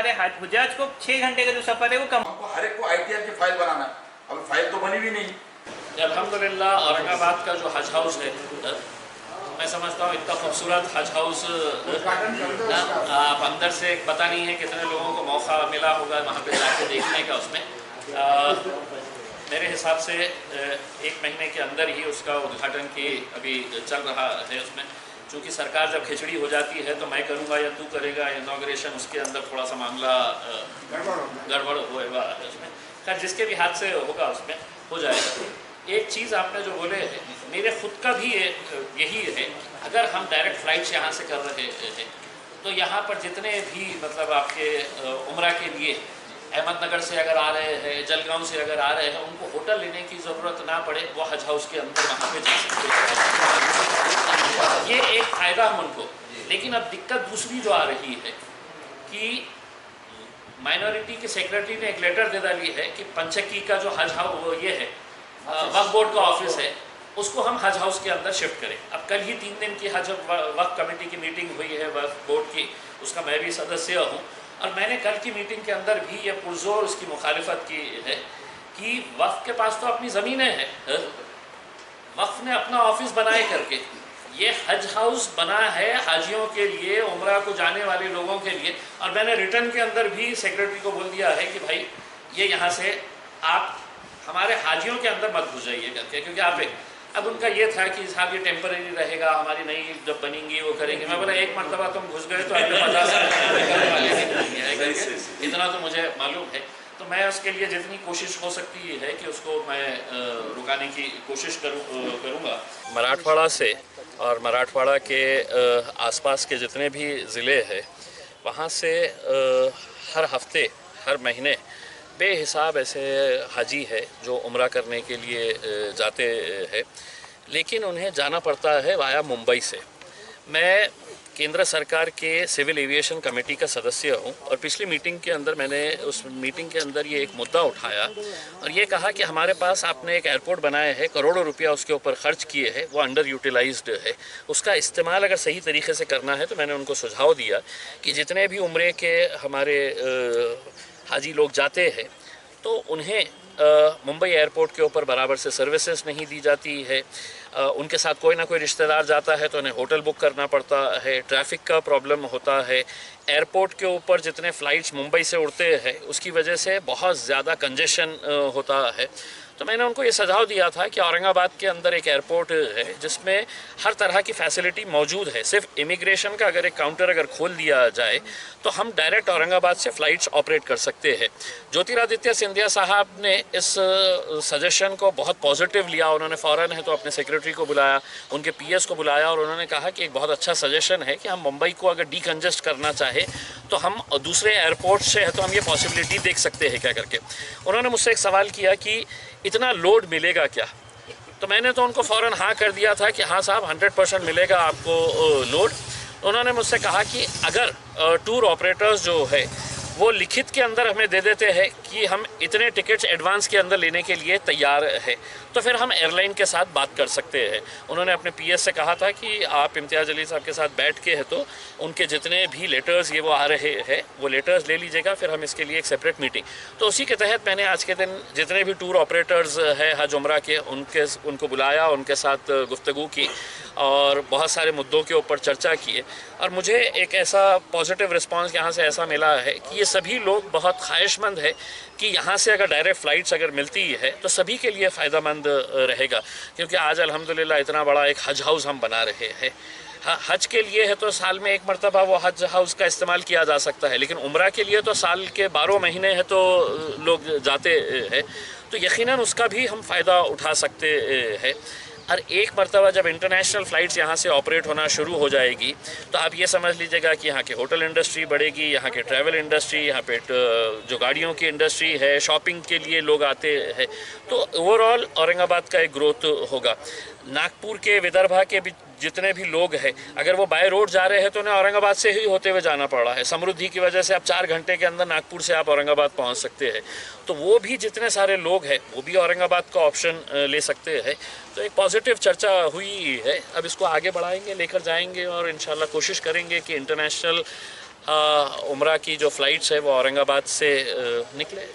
हमारे हुज्जाज को 6 घंटे का जो सफ़र है वो कम। हमको हर एक को ITR की फाइल बनाना है, अब फाइल तो बनी भी नहीं। अल्हम्दुलिल्लाह औरंगाबाद का जो हज हाउस है, मैं समझता हूँ इतना खूबसूरत हज हाउस आप अंदर से पता नहीं है कितने लोगों को मौका मिला होगा वहाँ पे जाके देखने का। उसमें मेरे हिसाब से 1 महीने के अंदर ही उसका उद्घाटन की अभी चल रहा है। उसमें चूँकि सरकार जब खिचड़ी हो जाती है तो मैं करूँगा या तू करेगा, इनॉग्रेशन उसके अंदर थोड़ा सा मामला गड़बड़ होएगा। उसमें खैर जिसके भी हाथ से होगा उसमें हो जाएगा। एक चीज़ आपने जो बोले है, मेरे ख़ुद का भी यही है, अगर हम डायरेक्ट फ़्लाइट्स यहाँ से कर रहे हैं तो यहाँ पर जितने भी मतलब आपके उम्रा के लिए अहमदनगर से अगर आ रहे हैं, जलगांव से अगर आ रहे हैं, उनको होटल लेने की ज़रूरत ना पड़े, वो हज हाउस के अंदर वहाँ पे जा सकते हैं। ये एक फ़ायदा हम उनको। लेकिन अब दिक्कत दूसरी जो आ रही है कि माइनॉरिटी के सेक्रेटरी ने एक लेटर दे डाली है कि पंचक्की का जो हज हाउस ये है, वक्फ बोर्ड का ऑफिस है, उसको हम हज हाउस के अंदर शिफ्ट करें। अब कल ही 3 दिन की हज वक्फ कमेटी की मीटिंग हुई है वक्फ बोर्ड की, उसका मैं भी सदस्य हूँ, और मैंने कल की मीटिंग के अंदर भी ये पुरजोर उसकी मुखालिफत की है कि वक्फ के पास तो अपनी ज़मीनें हैं, वक्फ ने अपना ऑफिस बनाए करके ये हज हाउस बना है हाजियों के लिए, उम्रा को जाने वाले लोगों के लिए। और मैंने रिटर्न के अंदर भी सेक्रेटरी को बोल दिया है कि भाई ये यहाँ से आप हमारे हाजियों के अंदर मत घुस जाइए करके, क्योंकि आप अब उनका ये था कि साहब ये टेम्परेरी रहेगा, हमारी नई जब बनेंगी वो करेंगे। मैं बोला एक मरतबा तुम घुस गए तो अगले 50 साल करने वाले नहीं है करके, इतना तो मुझे मालूम है। तो मैं उसके लिए जितनी कोशिश हो सकती है कि उसको मैं रुकाने की कोशिश करूँगा। मराठवाड़ा से और मराठवाड़ा के आसपास के जितने भी ज़िले हैं वहाँ से हर हफ्ते हर महीने बेहिसाब ऐसे हाजी है जो उम्रा करने के लिए जाते हैं, लेकिन उन्हें जाना पड़ता है वाया मुंबई से। मैं केंद्र सरकार के सिविल एविएशन कमेटी का सदस्य हूं, और पिछली मीटिंग के अंदर मैंने उस मीटिंग के अंदर ये एक मुद्दा उठाया और ये कहा कि हमारे पास आपने एक एयरपोर्ट बनाया है, करोड़ों रुपया उसके ऊपर खर्च किए हैं, वो अंडर यूटिलाइज्ड है, उसका इस्तेमाल अगर सही तरीके से करना है तो मैंने उनको सुझाव दिया कि जितने भी उम्रे के हमारे हाजी लोग जाते हैं तो उन्हें मुंबई एयरपोर्ट के ऊपर बराबर से सर्विसेज नहीं दी जाती है। उनके साथ कोई ना कोई रिश्तेदार जाता है तो उन्हें होटल बुक करना पड़ता है, ट्रैफिक का प्रॉब्लम होता है, एयरपोर्ट के ऊपर जितने फ़्लाइट्स मुंबई से उड़ते हैं उसकी वजह से बहुत ज़्यादा कंजेशन होता है। तो मैंने उनको ये सुझाव दिया था कि औरंगाबाद के अंदर एक एयरपोर्ट है जिसमें हर तरह की फैसिलिटी मौजूद है। सिर्फ इमिग्रेशन का अगर एक काउंटर अगर खोल दिया जाए तो हम डायरेक्ट औरंगाबाद से फ़्लाइट्स ऑपरेट कर सकते हैं। ज्योतिरादित्य सिंधिया साहब ने इस सजेशन को बहुत पॉजिटिव लिया। उन्होंने फ़ौरन है तो अपने सेक्रेटरी को बुलाया, उनके PS को बुलाया, और उन्होंने कहा कि एक बहुत अच्छा सजेशन है कि हम मुंबई को अगर डीकंजेस्ट करना चाहे तो हम दूसरे एयरपोर्ट से है तो हम ये पॉसिबिलिटी देख सकते हैं क्या करके। उन्होंने मुझसे एक सवाल किया कि इतना लोड मिलेगा क्या, तो मैंने तो उनको फ़ौरन हाँ कर दिया था कि हाँ साहब 100% मिलेगा आपको लोड। उन्होंने मुझसे कहा कि अगर टूर ऑपरेटर्स जो है वो लिखित के अंदर हमें दे देते हैं कि हम इतने टिकट्स एडवांस के अंदर लेने के लिए तैयार है तो फिर हम एयरलाइन के साथ बात कर सकते हैं। उन्होंने अपने PS से कहा था कि आप इम्तियाज़ अली साहब के साथ बैठ के है तो उनके जितने भी लेटर्स ये वो आ रहे हैं वो लेटर्स ले लीजिएगा, फिर हम इसके लिए एक सेपरेट मीटिंग। तो उसी के तहत मैंने आज के दिन जितने भी टूर ऑपरेटर्स हैं हज उम्रा के उनको बुलाया, उनके साथ गुफ्तगू की और बहुत सारे मुद्दों के ऊपर चर्चा किए, और मुझे एक ऐसा पॉजिटिव रिस्पांस यहाँ से ऐसा मिला है कि ये सभी लोग बहुत ख्वाहिशमंद है कि यहाँ से अगर डायरेक्ट फ़्लाइट्स अगर मिलती है तो सभी के लिए फ़ायदेमंद रहेगा। क्योंकि आज अल्हम्दुलिल्लाह इतना बड़ा एक हज हाउस हम बना रहे हैं। हज के लिए है तो साल में एक मरतबा वो हज हाउस का इस्तेमाल किया जा सकता है, लेकिन उम्रा के लिए तो साल के 12 महीने है तो लोग जाते हैं, तो यकीनन उसका भी हम फ़ायदा उठा सकते हैं। और एक मरतबा जब इंटरनेशनल फ़्लाइट्स यहाँ से ऑपरेट होना शुरू हो जाएगी तो आप ये समझ लीजिएगा कि यहाँ की होटल इंडस्ट्री बढ़ेगी, यहाँ के ट्रैवल इंडस्ट्री, यहाँ पे जो गाड़ियों की इंडस्ट्री है, शॉपिंग के लिए लोग आते हैं, तो ओवरऑल औरंगाबाद का एक ग्रोथ होगा। नागपुर के विदर्भा के भी जितने भी लोग हैं अगर वो बाय रोड जा रहे हैं तो उन्हें औरंगाबाद से ही होते हुए जाना पड़ रहा है। समृद्धि की वजह से आप 4 घंटे के अंदर नागपुर से आप औरंगाबाद पहुंच सकते हैं, तो वो भी जितने सारे लोग हैं वो भी औरंगाबाद का ऑप्शन ले सकते हैं। तो एक पॉजिटिव चर्चा हुई है, अब इसको आगे बढ़ाएंगे, लेकर जाएंगे और इंशाल्लाह कोशिश करेंगे कि इंटरनेशनल उम्रा की जो फ़्लाइट्स है वो औरंगाबाद से निकले।